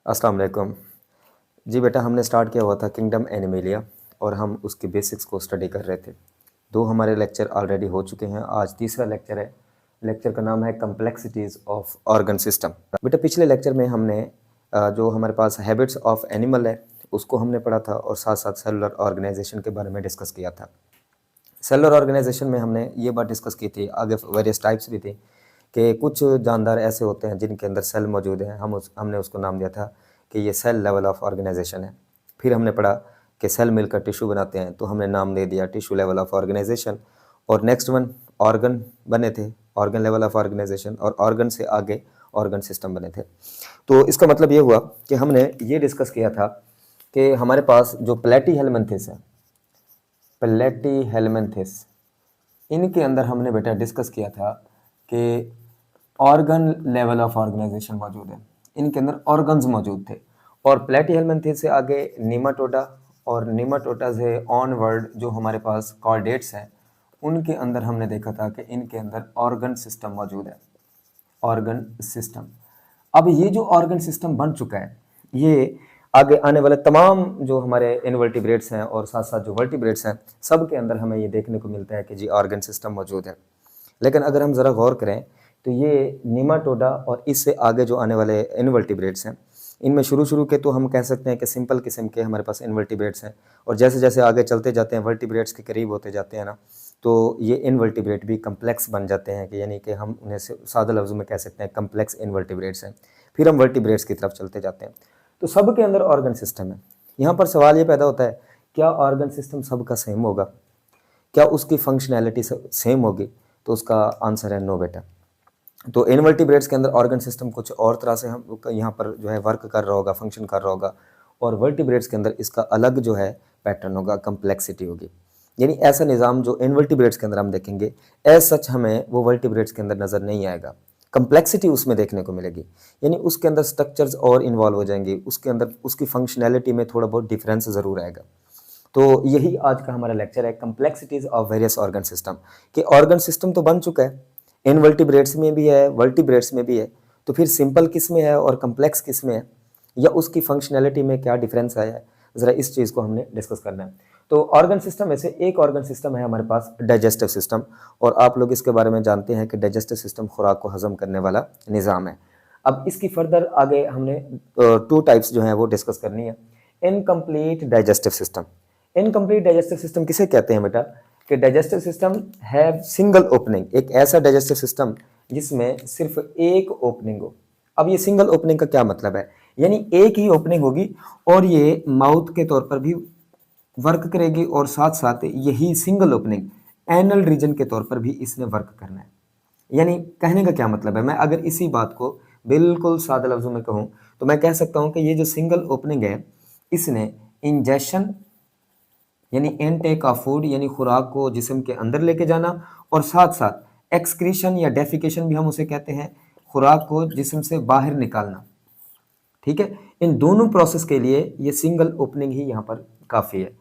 अस्सलाम वालेकुम। जी बेटा, हमने स्टार्ट किया हुआ था किंगडम एनिमेलिया और हम उसके बेसिक्स को स्टडी कर रहे थे। 2 हमारे लेक्चर ऑलरेडी हो चुके हैं, आज तीसरा लेक्चर है। लेक्चर का नाम है कम्प्लेक्सिटीज़ ऑफ ऑर्गन सिस्टम। बेटा पिछले लेक्चर में हमने जो हमारे पास हैबिट्स ऑफ एनिमल है उसको हमने पढ़ा था और साथ साथ सेलुलर ऑर्गेनाइजेशन के बारे में डिस्कस किया था। सेलुलर ऑर्गेनाइजेशन में हमने ये बात डिस्कस की थी, आगे वेरियस टाइप्स भी थी कि कुछ जानदार ऐसे होते हैं जिनके अंदर सेल मौजूद हैं। हमने उसको नाम दिया था कि ये सेल लेवल ऑफ ऑर्गेनाइजेशन है। फिर हमने पढ़ा कि सेल मिलकर टिश्यू बनाते हैं, तो हमने नाम दे दिया टिश्यू लेवल ऑफ ऑर्गेनाइजेशन। और नेक्स्ट वन ऑर्गन बने थे, ऑर्गन लेवल ऑफ ऑर्गेनाइजेशन, और ऑर्गन से आगे ऑर्गन सिस्टम बने थे। तो इसका मतलब ये हुआ कि हमने ये डिस्कस किया था कि हमारे पास जो प्लेटीहेल्मिन्थेस है, प्लेटीहेल्मिन्थेस, इनके अंदर हमने बेटा डिस्कस किया था कि ऑर्गन लेवल ऑफ ऑर्गेनाइजेशन मौजूद है, इनके अंदर ऑर्गन्स मौजूद थे। और प्लेटीहेल्मिन्थेस से आगे निमाटोडा, और निमाटोडा से ऑनवर्ड जो हमारे पास कॉर्डेट्स हैं, उनके अंदर हमने देखा था कि इनके अंदर ऑर्गन सिस्टम मौजूद है, ऑर्गन सिस्टम। अब ये जो ऑर्गन सिस्टम बन चुका है, ये आगे आने वाले तमाम जो हमारे इनवर्टिब्रेट्स हैं और साथ साथ जो वर्टिब्रेट्स हैं, सब के अंदर हमें ये देखने को मिलता है कि जी ऑर्गन सिस्टम मौजूद है। लेकिन अगर हम ज़रा गौर करें तो ये निमाटोडा और इससे आगे जो आने वाले इनवर्टिब्रेट्स हैं, इनमें शुरू के तो हम कह सकते हैं कि सिंपल किस्म के हमारे पास इनवर्टिब्रेट्स हैं, और जैसे जैसे आगे चलते जाते हैं, वर्टिब्रेट्स के करीब होते जाते हैं ना, तो ये इनवर्टिब्रेट भी कम्प्लेक्स बन जाते हैं, कि यानी कि हम उन्हें सादा लफ्ज़ों में कह सकते हैं कम्प्लेक्स इनवर्टिब्रेट्स हैं। फिर हम वर्टिब्रेट्स की तरफ चलते जाते हैं, तो सब के अंदर ऑर्गन सिस्टम है। यहाँ पर सवाल ये पैदा होता है, क्या ऑर्गन सिस्टम सबका सेम होगा? क्या उसकी फंक्शनैलिटी सेम होगी? तो उसका आंसर है नो बेटा। तो इनवर्टिब्रेट्स के अंदर ऑर्गन सिस्टम कुछ और तरह से हम यहाँ पर जो है वर्क कर रहा होगा, फंक्शन कर रहा होगा, और वर्टिब्रेट्स के अंदर इसका अलग जो है पैटर्न होगा, कम्प्लेक्सिटी होगी। यानी ऐसा निज़ाम जो इनवर्टिब्रेट्स के अंदर हम देखेंगे, एज सच हमें वो वर्टिब्रेट्स के अंदर नज़र नहीं आएगा। कम्प्लेक्सिटी उसमें देखने को मिलेगी, यानी उसके अंदर स्ट्रक्चर्स और इन्वॉल्व हो जाएंगे, उसके अंदर उसकी फंक्शनैलिटी में थोड़ा बहुत डिफरेंस ज़रूर आएगा। तो यही आज का हमारा लेक्चर है, complexities of various organ system. कि ऑर्गन सिस्टम तो बन चुका है, इनवर्टिब्रेट्स में भी है, वर्टिब्रेट्स में भी है, तो फिर सिंपल किस में है और कम्प्लेक्स किस में है, या उसकी फंक्शनैलिटी में क्या डिफरेंस आया है, ज़रा इस चीज़ को हमने डिस्कस करना है। तो ऑर्गन सिस्टम में से एक ऑर्गन सिस्टम है हमारे पास डाइजेस्टिव सिस्टम, और आप लोग इसके बारे में जानते हैं कि डाइजेस्टिव सिस्टम खुराक को हजम करने वाला निज़ाम है। अब इसकी फर्दर आगे हमने 2 टाइप्स जो हैं वो डिस्कस करनी है। Incomplete digestive system. Incomplete digestive system किसे कहते हैं बेटा? कि डाइजेस्टिव सिस्टम है सिंगल ओपनिंग, एक ऐसा डाइजेस्टिव सिस्टम जिसमें सिर्फ एक ओपनिंग हो। अब ये सिंगल ओपनिंग का क्या मतलब है? यानी एक ही ओपनिंग होगी और ये माउथ के तौर पर भी वर्क करेगी, और साथ साथ यही सिंगल ओपनिंग एनल रीजन के तौर पर भी इसने वर्क करना है। यानी कहने का क्या मतलब है, मैं अगर इसी बात को बिल्कुल सादा लफ्ज़ों में कहूँ तो मैं कह सकता हूँ कि ये जो सिंगल ओपनिंग है, इसने इंजेशन यानी इनटेक ऑफ फूड यानी खुराक को जिस्म के अंदर लेके जाना, और साथ साथ एक्सक्रीशन या डेफिकेशन भी हम उसे कहते हैं, खुराक को जिस्म से बाहर निकालना। ठीक है, इन दोनों प्रोसेस के लिए ये सिंगल ओपनिंग ही यहाँ पर काफ़ी है।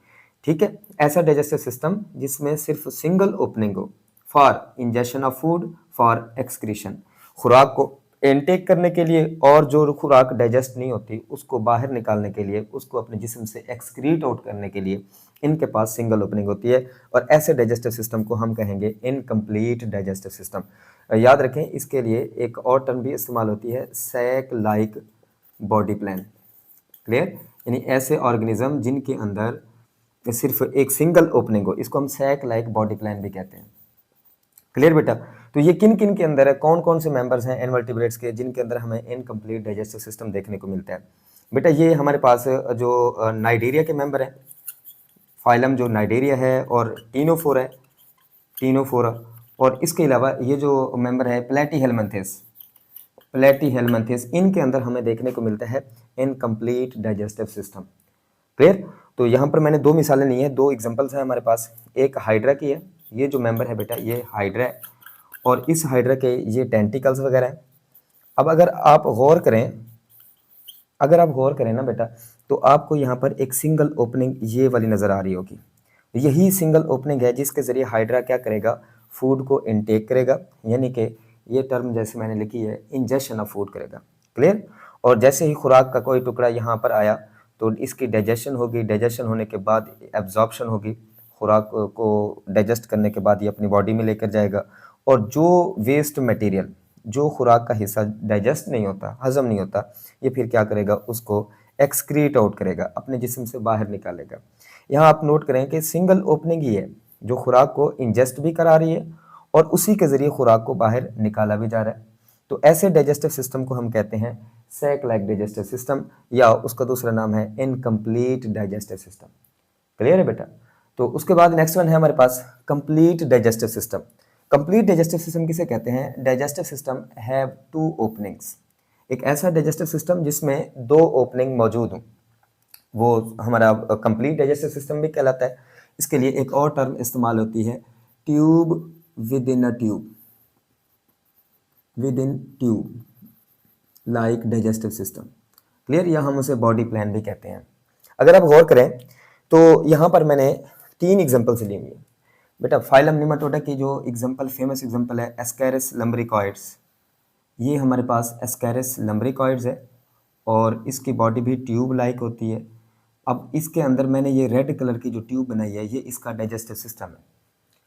ठीक है, ऐसा डाइजेस्टिव सिस्टम जिसमें सिर्फ सिंगल ओपनिंग हो, for ingestion of food, for excretion, खुराक को इनटेक करने के लिए, और जो खुराक डाइजेस्ट नहीं होती उसको बाहर निकालने के लिए, उसको अपने जिस्म से एक्सक्रीट आउट करने के लिए इनके पास सिंगल ओपनिंग होती है। और ऐसे डाइजेस्टिव सिस्टम को हम कहेंगे इनकम्प्लीट डाइजेस्टिव सिस्टम। याद रखें, इसके लिए एक और टर्म भी इस्तेमाल होती है, sac like body plan. Clear? यानी ऐसे ऑर्गेनिज्म जिनके अंदर सिर्फ एक सिंगल ओपनिंग हो, इसको हम सैक लाइक बॉडी प्लान भी कहते हैं। क्लियर बेटा? तो ये किन किन के अंदर है, कौन कौन से मेंबर्स हैं इनवर्टिब्रेट्स के जिनके अंदर हमें इनकम्प्लीट डाइजेस्टिव सिस्टम देखने को मिलता है? बेटा ये हमारे पास जो नाइडेरिया के मेंबर हैं, फाइलम जो नाइडेरिया है, और टीनोफोरा है, टीनोफोरा, और इसके अलावा ये जो मेंबर है प्लेटीहेल्मिन्थेस, प्लेटीहेल्मिन्थेस, इनके अंदर हमें देखने को मिलता है इनकम्प्लीट डाइजेस्टिव सिस्टम। क्लियर? तो यहाँ पर मैंने 2 मिसालें ली हैं, 2 एग्जांपल्स हैं हमारे पास। एक हाइड्रा की है, ये जो मेंबर है बेटा ये हाइड्रा है, और इस हाइड्रा के ये टेंटिकल्स वगैरह हैं। अब अगर आप गौर करें ना बेटा, तो आपको यहाँ पर एक सिंगल ओपनिंग ये वाली नज़र आ रही होगी। यही सिंगल ओपनिंग है जिसके ज़रिए हाइड्रा क्या करेगा, फूड को इनटेक करेगा, यानी कि ये टर्म जैसे मैंने लिखी है, इंजेशन ऑफ फूड करेगा। क्लियर? और जैसे ही खुराक का कोई टुकड़ा यहाँ पर आया तो इसकी डाइजेशन होगी, डाइजेशन होने के बाद एब्जॉर्प्शन होगी, खुराक को डाइजेस्ट करने के बाद ये अपनी बॉडी में लेकर जाएगा, और जो वेस्ट मटेरियल, जो खुराक का हिस्सा डाइजेस्ट नहीं होता, हजम नहीं होता, ये फिर क्या करेगा, उसको एक्सक्रीट आउट करेगा, अपने जिस्म से बाहर निकालेगा। यहाँ आप नोट करें कि सिंगल ओपनिंग ही है जो खुराक को इंजेस्ट भी करा रही है और उसी के जरिए खुराक को बाहर निकाला भी जा रहा है। तो ऐसे डाइजेस्टिव सिस्टम को हम कहते हैं सैक लाइक डाइजेस्टिव सिस्टम, या उसका दूसरा नाम है इनकम्प्लीट डाइजेस्टिव सिस्टम। क्लियर है बेटा? तो उसके बाद नेक्स्ट वन है हमारे पास complete digestive system. Complete digestive system किसे कहते हैं? Digestive system have 2 openings. एक ऐसा डाइजेस्टिव सिस्टम जिसमें 2 ओपनिंग मौजूद हों, वो हमारा कंप्लीट डाइजेस्टिव सिस्टम भी कहलाता है। इसके लिए एक और टर्म इस्तेमाल होती है, tube with in a tube, with in tube like digestive system. Clear? या हम उसे बॉडी प्लान भी कहते हैं। अगर आप गौर करें तो यहाँ पर मैंने 3 एग्जाम्पल्स ली हुई है बेटा। फाइलम निमाटोडा की जो एग्जाम्पल, फेमस एग्जाम्पल है एस्कैरिस लम्ब्रिकॉइड्स, ये हमारे पास एस्कैरिस लम्ब्रिकॉइड्स है और इसकी बॉडी भी ट्यूब लाइक होती है। अब इसके अंदर मैंने ये रेड कलर की जो ट्यूब बनाई है, ये इसका डाइजेस्टिव सिस्टम है।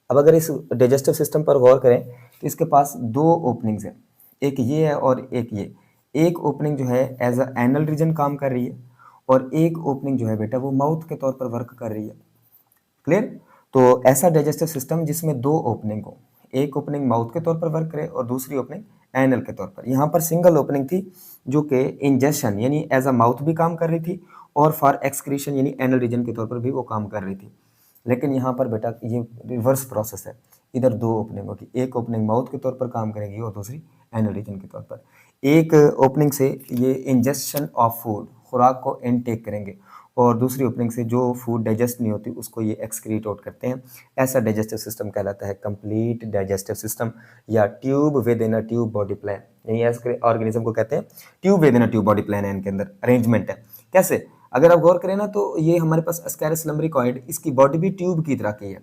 अब अगर इस डाइजेस्टिव सिस्टम पर गौर करें तो इसके पास 2 ओपनिंग्स हैं, एक ये है और एक ये। एक ओपनिंग जो है एज अ एनल रीजन काम कर रही है और एक ओपनिंग जो है बेटा वो माउथ के तौर पर वर्क कर रही है। क्लियर? तो ऐसा डाइजेस्टिव सिस्टम जिसमें 2 ओपनिंग हो, एक ओपनिंग माउथ के तौर पर वर्क करे और दूसरी ओपनिंग एनल के तौर पर। यहाँ पर सिंगल ओपनिंग थी जो कि इंजेशन यानी एज अ माउथ भी काम कर रही थी और फॉर एक्सक्रीशन यानी एनल रीजन के तौर पर भी वो काम कर रही थी। लेकिन यहाँ पर बेटा ये रिवर्स प्रोसेस है, इधर 2 ओपनिंग होगी, एक ओपनिंग माउथ के तौर पर काम करेगी और दूसरी एनल रीजन के तौर पर। एक ओपनिंग से ये इंजेक्शन ऑफ फूड, खुराक को इनटेक करेंगे, और दूसरी ओपनिंग से जो फूड डाइजेस्ट नहीं होती उसको ये एक्सक्रीट आउट करते हैं। ऐसा डाइजेस्टिव सिस्टम कहलाता है कंप्लीट डाइजेस्टिव सिस्टम या tube with in a tube body plan. यानी ऐसे ऑर्गेनिज्म को कहते हैं tube with in a tube body plan है, इनके अंदर अरेंजमेंट है। कैसे? अगर आप गौर करें ना तो ये हमारे पास एस्कैरिस लम्ब्रिकॉइड, इसकी बॉडी भी ट्यूब की तरह की है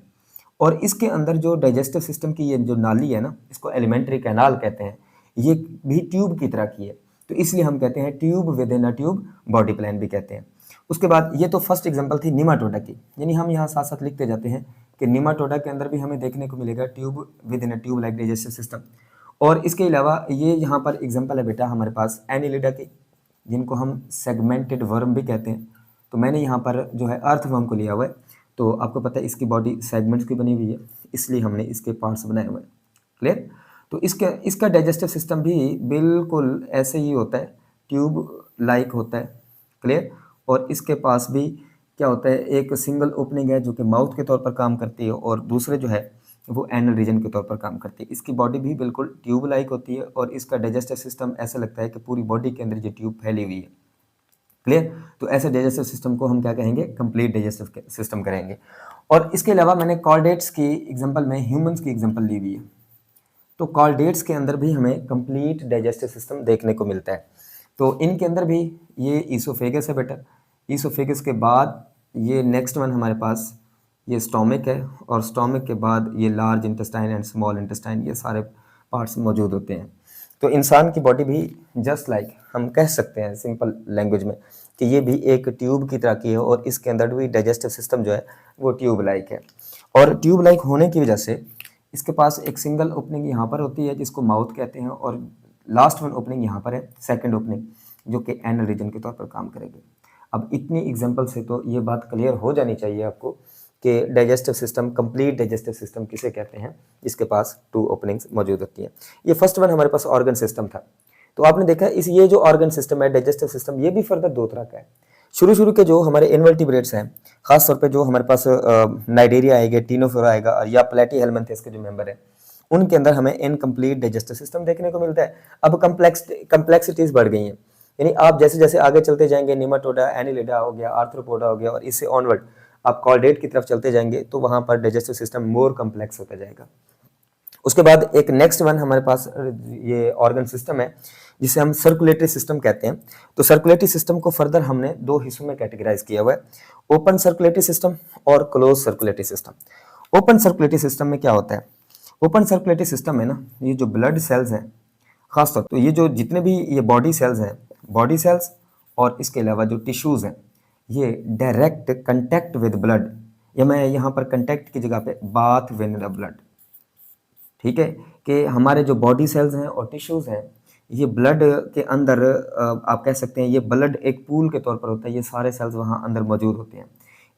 और इसके अंदर जो डाइजेस्टिव सिस्टम की ये जो नाली है ना, इसको एलिमेंट्री कैनाल कहते हैं, ये भी ट्यूब की तरह की है। तो इसलिए हम कहते हैं tube with in a tube body plan भी कहते हैं। उसके बाद ये तो फर्स्ट एग्जांपल थी निमाटोडा की, यानी हम यहाँ साथ साथ लिखते जाते हैं कि निमाटोडा के अंदर भी हमें देखने को मिलेगा tube with in a tube like digestive system. और इसके अलावा ये यहाँ पर एग्जांपल है बेटा हमारे पास एनिलिडा की, जिनको हम सेगमेंटेड वर्म भी कहते हैं। तो मैंने यहाँ पर जो है अर्थवर्म को लिया हुआ है, तो आपको पता है इसकी बॉडी सेगमेंट्स की बनी हुई है, इसलिए हमने इसके पार्ट्स बनाए हुए हैं। क्लियर? तो इसका डाइजेस्टिव सिस्टम भी बिल्कुल ऐसे ही होता है, ट्यूब लाइक होता है। क्लियर? और इसके पास भी क्या होता है, एक सिंगल ओपनिंग है जो कि माउथ के तौर पर काम करती है और दूसरे जो है वो एनल रीजन के तौर पर काम करती है। इसकी बॉडी भी बिल्कुल ट्यूब लाइक होती है और इसका डाइजेस्टिव सिस्टम ऐसा लगता है कि पूरी बॉडी के अंदर ये ट्यूब फैली हुई है। क्लियर? तो ऐसे डाइजेस्टिव सिस्टम को हम क्या कहेंगे? कंप्लीट डाइजेस्टिव सिस्टम करेंगे। और इसके अलावा मैंने कॉर्डेट्स की एग्जांपल में ह्यूमंस की एग्जांपल ली हुई है, तो कॉर्डेट्स के अंदर भी हमें कंप्लीट डाइजेस्टिव सिस्टम देखने को मिलता है। तो इनके अंदर भी ये ईसोफेगस है बेटा, ईसोफेगस के बाद ये नेक्स्ट वन हमारे पास ये स्टोमिक है और स्टोमिक के बाद ये large intestine and small intestine, ये सारे पार्ट्स मौजूद होते हैं। तो इंसान की बॉडी भी जस्ट लाइक हम कह सकते हैं सिंपल लैंग्वेज में कि ये भी एक ट्यूब की तरह की है और इसके अंदर भी डाइजेस्टिव सिस्टम जो है वो ट्यूब लाइक है। और ट्यूब लाइक होने की वजह से इसके पास एक सिंगल ओपनिंग यहाँ पर होती है जिसको माउथ कहते हैं और लास्ट वन ओपनिंग यहाँ पर है, सेकंड ओपनिंग, जो कि एनल रीजन के तौर पर काम करेगी। अब इतनी एग्जांपल से तो ये बात क्लियर हो जानी चाहिए आपको कि digestive system, complete digestive system किसे कहते हैं, जिसके पास 2 ओपनिंग्स मौजूद होती हैं। ये फर्स्ट वन हमारे पास ऑर्गन सिस्टम था। तो आपने देखा इस ये जो ऑर्गन सिस्टम है डाइजेस्टिव सिस्टम, ये भी फर्दर 2 तरह का है। शुरू के जो हमारे इनवर्टिब्रेट्स हैं, खासतौर पे जो हमारे पास नाइडेरिया आएगा, टीनोफोरा आएगा या प्लेटीहेल्मिन्थेस के जो मेंबर है, उनके अंदर हमें इनकम्प्लीट डाइजेस्टिव सिस्टम देखने को मिलता है। अब कम्प्लेक्सिटीज बढ़ गई हैं, यानी आप जैसे जैसे आगे चलते जाएंगे, निमाटोडा, एनिलिडा हो गया, आर्थ्रोपोडा हो गया और इससे ऑनवर्ड आप कॉर्डेट की तरफ चलते जाएंगे तो वहां पर डाइजेस्टिव सिस्टम मोर कम्प्लेक्स होता जाएगा। उसके बाद एक नेक्स्ट वन हमारे पास ये ऑर्गन सिस्टम है जिसे हम सर्कुलेटरी सिस्टम कहते हैं। तो सर्कुलेटरी सिस्टम को फर्दर हमने 2 हिस्सों में कैटेगराइज किया हुआ है, ओपन सर्कुलेटरी सिस्टम और close circulatory system. Open circulatory system में क्या होता है? ओपन सर्कुलेटरी सिस्टम में ना ये जो ब्लड सेल्स हैं, खासतौर तो ये जो जितने भी ये बॉडी सेल्स हैं बॉडी सेल्स और इसके अलावा जो टिश्यूज़ हैं ये डायरेक्ट कंटैक्ट विद ब्लड, या मैं यहाँ पर कंटैक्ट की जगह पे बाथ विद द ब्लड, ठीक है, कि हमारे जो बॉडी सेल्स हैं और टिश्यूज़ हैं ये ब्लड के अंदर आप कह सकते हैं ये ब्लड एक पूल के तौर पर होता है, ये सारे सेल्स वहाँ अंदर मौजूद होते हैं।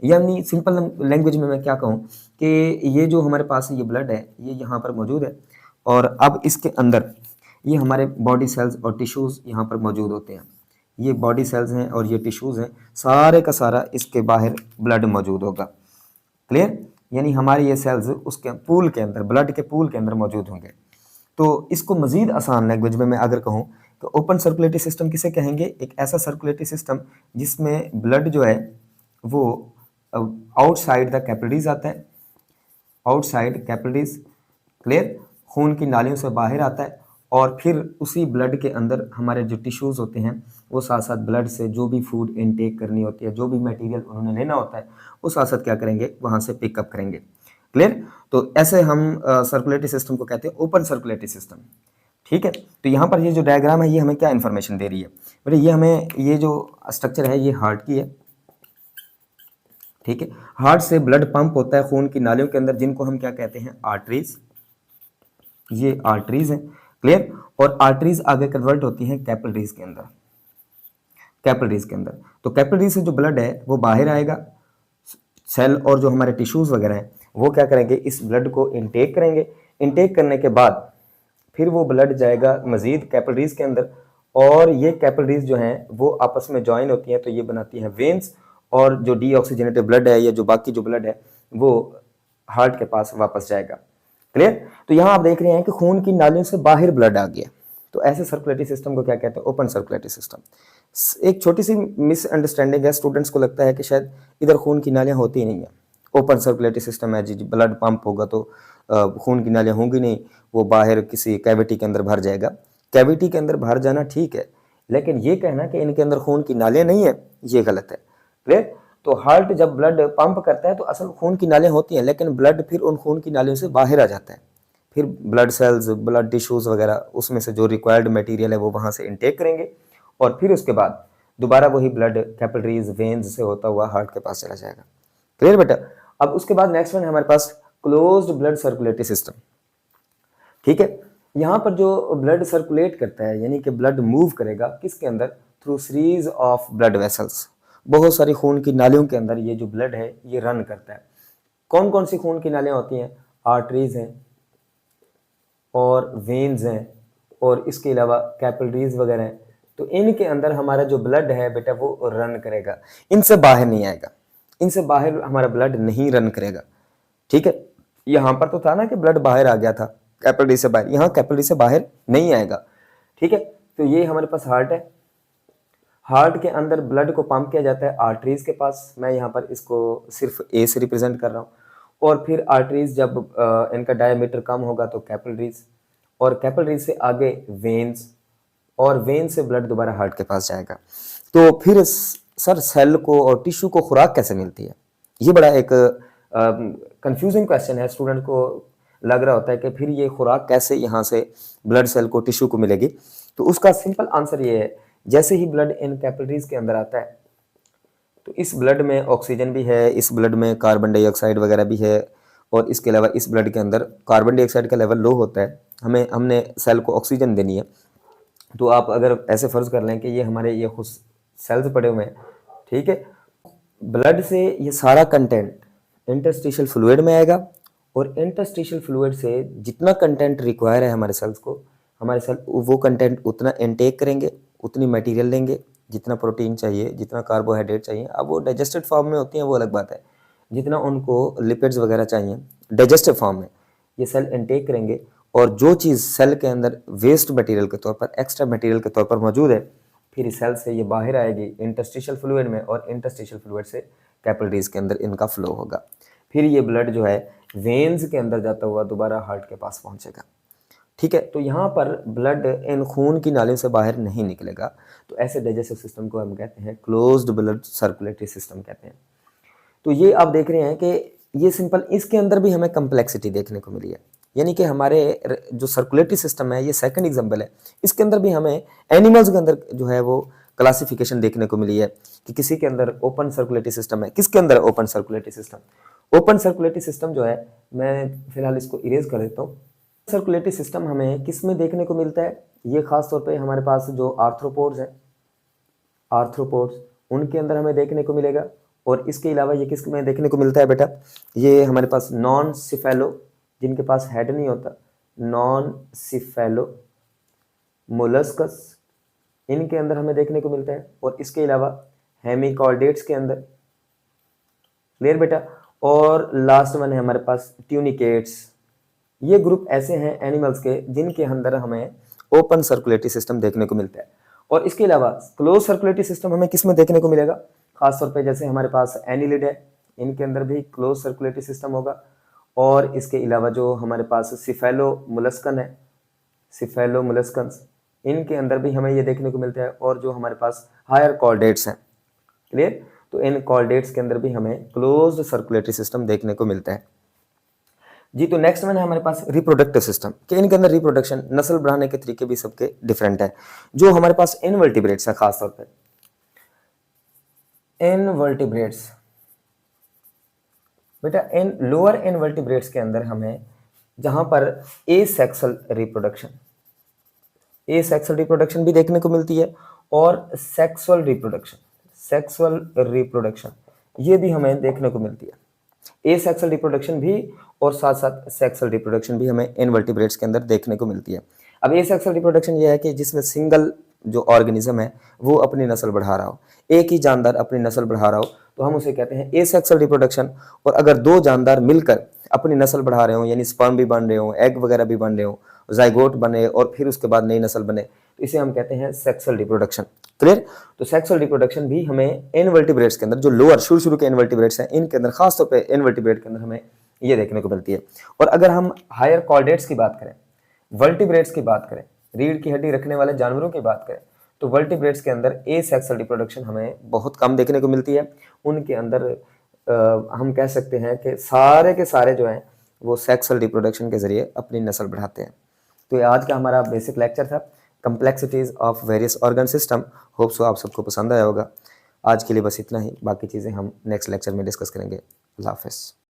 यानी सिंपल लैंग्वेज में मैं क्या कहूँ कि ये जो हमारे पास ये ब्लड है ये यहाँ पर मौजूद है और अब इसके अंदर ये हमारे बॉडी सेल्स और टिश्यूज़ यहाँ पर मौजूद होते हैं। ये बॉडी सेल्स हैं और ये टिश्यूज़ हैं, सारे का सारा इसके बाहर ब्लड मौजूद होगा। क्लियर? यानी हमारे ये सेल्स उसके पूल के अंदर, ब्लड के पूल के अंदर मौजूद होंगे। तो इसको मज़ीद आसान लैंग्वेज में मैं अगर कहूँ तो ओपन सर्कुलेटरी सिस्टम किसे कहेंगे? एक ऐसा सर्कुलेटरी सिस्टम जिसमें ब्लड जो है वो आउटसाइड द कैपिलरीज आता है, आउटसाइड कैपिलरीज, क्लियर, खून की नालियों से बाहर आता है और फिर उसी ब्लड के अंदर हमारे जो टिश्यूज़ होते हैं वो साथ साथ ब्लड से जो भी फूड इनटेक करनी होती है, जो भी मटेरियल उन्होंने लेना होता है वो साथ साथ क्या करेंगे, वहाँ से पिकअप करेंगे। क्लियर? तो ऐसे हम सर्कुलेटरी सिस्टम को कहते हैं ओपन सर्कुलेटरी सिस्टम। ठीक है, तो यहाँ पर ये जो डायग्राम है ये हमें क्या इन्फॉर्मेशन दे रही है? बेटे ये हमें, ये जो स्ट्रक्चर है ये हार्ट की है, ठीक है। हार्ट से ब्लड पंप होता है खून की नालियों के अंदर, जिनको हम क्या कहते हैं, आर्टरीज। ये आर्टरीज हैं, क्लियर। और आर्टरीज आगे कन्वर्ट होती हैं कैपिलरीज के अंदर, कैपिलरीज के अंदर। तो कैपिलरीज से जो ब्लड है वो बाहर आएगा, सेल और जो हमारे टिश्यूज वगैरह हैं वो क्या करेंगे, इस ब्लड को इनटेक करेंगे। इनटेक करने के बाद फिर वो ब्लड जाएगा मजीद कैपिलरीज के अंदर, और ये कैपिलरीज जो हैं वो आपस में ज्वाइन होती हैं तो ये बनाती हैं वेन्स, और जो डीऑक्सीजनेटेड ब्लड है या जो बाकी जो ब्लड है वो हार्ट के पास वापस जाएगा। क्लियर? तो यहाँ आप देख रहे हैं कि खून की नालियों से बाहर ब्लड आ गया, तो ऐसे सर्कुलेटरी सिस्टम को क्या कहते हैं, ओपन सर्कुलेटरी सिस्टम। एक छोटी सी मिसअंडरस्टैंडिंग है, स्टूडेंट्स को लगता है कि शायद इधर खून की नालियाँ होती ही नहीं है, ओपन सर्कुलेटरी सिस्टम है जी, ब्लड पंप होगा तो खून की नालियाँ होंगी नहीं, वो बाहर किसी कैविटी के अंदर भर जाएगा। कैविटी के अंदर भर जाना ठीक है, लेकिन ये कहना कि इनके अंदर खून की नालियाँ नहीं है, ये गलत है। क्लियर? तो हार्ट जब ब्लड पंप करता है तो असल खून की नालियाँ होती हैं, लेकिन ब्लड फिर उन खून की नालियों से बाहर आ जाता है। फिर ब्लड सेल्स, ब्लड टिश्यूज़ वगैरह उसमें से जो रिक्वायर्ड मटेरियल है वो वहाँ से इनटेक करेंगे, और फिर उसके बाद दोबारा वही ब्लड कैपिलरीज, वेन्स से होता हुआ हार्ट के पास चला जाएगा। क्लियर बेटा? अब उसके बाद नेक्स्ट वन है हमारे पास क्लोज्ड ब्लड सर्कुलेटरी सिस्टम। ठीक है, यहाँ पर जो ब्लड सर्कुलेट करता है यानी कि ब्लड मूव करेगा किसके अंदर, through series of blood vessels. बहुत सारी खून की नालियों के अंदर ये जो ब्लड है ये रन करता है। कौन कौन सी खून की नालियाँ होती हैं, आर्टरीज हैं और वेन्स हैं और इसके अलावा कैपिलरीज वगैरह हैं। तो इनके अंदर हमारा जो ब्लड है बेटा वो रन करेगा, इनसे बाहर नहीं आएगा, इनसे बाहर हमारा ब्लड नहीं रन करेगा। ठीक है, यहाँ पर तो था ना कि ब्लड बाहर आ गया था कैपिलरी से बाहर, यहाँ कैपिलरी से बाहर नहीं आएगा। ठीक है, तो ये हमारे पास हार्ट है, हार्ट के अंदर ब्लड को पंप किया जाता है आर्टरीज के पास, मैं यहाँ पर इसको सिर्फ ए से रिप्रेजेंट कर रहा हूँ, और फिर आर्टरीज जब इनका डायमीटर कम होगा तो कैपिलरीज, और कैपिलरीज से आगे वेन्स, और वेन से ब्लड दोबारा हार्ट के पास जाएगा। तो फिर सर सेल को और टिश्यू को खुराक कैसे मिलती है, ये बड़ा एक कंफ्यूजिंग क्वेश्चन है। स्टूडेंट को लग रहा होता है कि फिर ये खुराक कैसे यहाँ से ब्लड सेल को, टिश्यू को मिलेगी। तो उसका सिंपल आंसर ये है, जैसे ही ब्लड इन कैपिलरीज के अंदर आता है तो इस ब्लड में ऑक्सीजन भी है, इस ब्लड में कार्बन डाइऑक्साइड वगैरह भी है, और इसके अलावा इस ब्लड के अंदर कार्बन डाइऑक्साइड का लेवल लो होता है, हमने सेल को ऑक्सीजन देनी है। तो आप अगर ऐसे फर्ज कर लें कि ये हमारे ये खुद सेल्स पड़े हुए हैं, ठीक है, ब्लड से ये सारा कंटेंट इंटरस्टिशियल फ्लूइड में आएगा, और इंटरस्टिशियल फ्लूइड से जितना कंटेंट रिक्वायर है हमारे सेल्स को, हमारे सेल वो कंटेंट उतना इनटेक करेंगे, उतनी मटेरियल लेंगे, जितना प्रोटीन चाहिए, जितना कार्बोहाइड्रेट चाहिए। अब वो डाइजेस्टेड फॉर्म में होती हैं वो अलग बात है, जितना उनको लिपिड्स वगैरह चाहिए डाइजेस्टिव फॉर्म में ये सेल इनटेक करेंगे, और जो चीज़ सेल के अंदर वेस्ट मटेरियल के तौर पर, एक्स्ट्रा मटेरियल के तौर पर मौजूद है, फिर इस सेल से ये बाहर आएगी इंटरस्टिशियल फ्लूइड में, और इंटरस्टिशियल फ्लूइड से कैपिलरीज के अंदर इनका फ्लो होगा। फिर ये ब्लड जो है वेन्स के अंदर जाता हुआ दोबारा हार्ट के पास पहुंचेगा। ठीक है, तो यहाँ पर ब्लड इन खून की नालियों से बाहर नहीं निकलेगा, तो ऐसे डाइजेस्टिव सिस्टम को हम कहते हैं क्लोज्ड ब्लड सर्कुलेटरी सिस्टम कहते हैं। तो ये आप देख रहे हैं कि ये सिंपल, इसके अंदर भी हमें कम्प्लेक्सिटी देखने को मिली है, यानी कि हमारे जो सर्कुलेटरी सिस्टम है ये सेकंड एग्जांपल है, इसके अंदर भी हमें एनिमल्स के अंदर जो है वो क्लासिफिकेशन देखने को मिली है कि किसी के अंदर ओपन सर्कुलेटरी सिस्टम है, किसके अंदर open circulatory system. Open circulatory system जो है, मैं फिलहाल इसको इरेज कर देता हूँ। सर्कुलेटरी सिस्टम हमें किस में देखने को मिलता है, ये खास तौर पे हमारे पास जो आर्थ्रोपोड्स हैं, आर्थ्रोपोड्स, उनके अंदर हमें देखने को मिलेगा। और इसके अलावा ये किस में देखने को मिलता है बेटा, ये हमारे पास नॉन सिफेलो, जिनके पास हेड नहीं होता, नॉन सिफेलो मोलस्कस, इनके अंदर हमें देखने को मिलता है। और इसके अलावा हेमिकॉर्डेट्स के अंदर, क्लियर बेटा। और लास्ट वन है हमारे पास ट्यूनिकेट्स। ये ग्रुप ऐसे हैं एनिमल्स के जिनके अंदर हमें ओपन सर्कुलेटरी सिस्टम देखने को मिलता है। और इसके अलावा क्लोज सर्कुलेटरी सिस्टम हमें किस में देखने को मिलेगा, खासतौर पे जैसे हमारे पास एनिलिड है, इनके अंदर भी क्लोज सर्कुलेटरी सिस्टम होगा। और इसके अलावा जो हमारे पास सिफेलो मुलस्कन है, सिफेलो मुलस्कन्स, इनके अंदर भी हमें ये देखने को मिलता है। और जो हमारे पास हायर कॉर्डेट्स हैं, क्लियर, तो इन कॉर्डेट्स के अंदर भी हमें क्लोज्ड सर्कुलेटरी सिस्टम देखने को मिलता है जी। तो नेक्स्ट वन है हमारे पास रिप्रोडक्टिव सिस्टम, कि इनके अंदर रिप्रोडक्शन, नस्ल बढ़ाने के तरीके भी सबके डिफरेंट है। जो हमारे पास इनवर्टिब्रेट्स है, खासतौर पे इनवर्टिब्रेट्स बेटा, इन लोअर इनवर्टिब्रेट्स के अंदर हमें जहां पर एसेक्सुअल रिप्रोडक्शन, एसेक्सुअल रिप्रोडक्शन भी देखने को मिलती है। और सेक्सुअल रिप्रोडक्शन, सेक्सुअल रिप्रोडक्शन ये भी हमें देखने को मिलती है। एसेक्सुअल रिप्रोडक्शन भी और साथ साथ सेक्सुअल रिप्रोडक्शन भी हमें इनवर्टिब्रेट्स के अंदर देखने को मिलती है। अब एसेक्सुअल रिप्रोडक्शन ये है कि जिसमें सिंगल जो ऑर्गेनिज्म है वो अपनी नस्ल बढ़ा रहा हो, एक ही जानदार अपनी नस्ल बढ़ा रहा हो, तो हम उसे कहते हैं एसेक्सुअल रिप्रोडक्शन। और अगर दो जानदार मिलकर अपनी नस्ल बढ़ा रहे हो, यानी स्पर्म भी बन रहे हो, एग वगैरह भी बन रहे हो, जाइगोट बने और फिर उसके बाद नई नस्ल बने, तो इसे हम कहते हैं सेक्सुअल रिप्रोडक्शन, क्लियर। तो सेक्सुअल रिप्रोडक्शन भी हमें इनवर्टिब्रेट्स के अंदर, जो लोअर शुरू के इनवर्टिब्रेट्स हैं, इनके अंदर, खासतौर पे इनवर्टिब्रेट के अंदर हमें ये देखने को मिलती है। और अगर हम हायर कॉर्डेट्स की बात करें, वर्टिब्रेट्स की बात करें, रीढ़ की हड्डी रखने वाले जानवरों की बात करें, तो वर्टिब्रेट्स के अंदर एसेक्सुअल रिप्रोडक्शन हमें बहुत कम देखने को मिलती है। उनके अंदर हम कह सकते हैं कि सारे के सारे जो हैं वो सेक्सुअल रिप्रोडक्शन के जरिए अपनी नस्ल बढ़ाते हैं। तो ये आज का हमारा बेसिक लेक्चर था, complexities of various organ system. Hope so आप सबको पसंद आया होगा। आज के लिए बस इतना ही, बाकी चीज़ें हम नेक्स्ट लेक्चर में डिस्कस करेंगे। अल्लाह हाफ़िज़।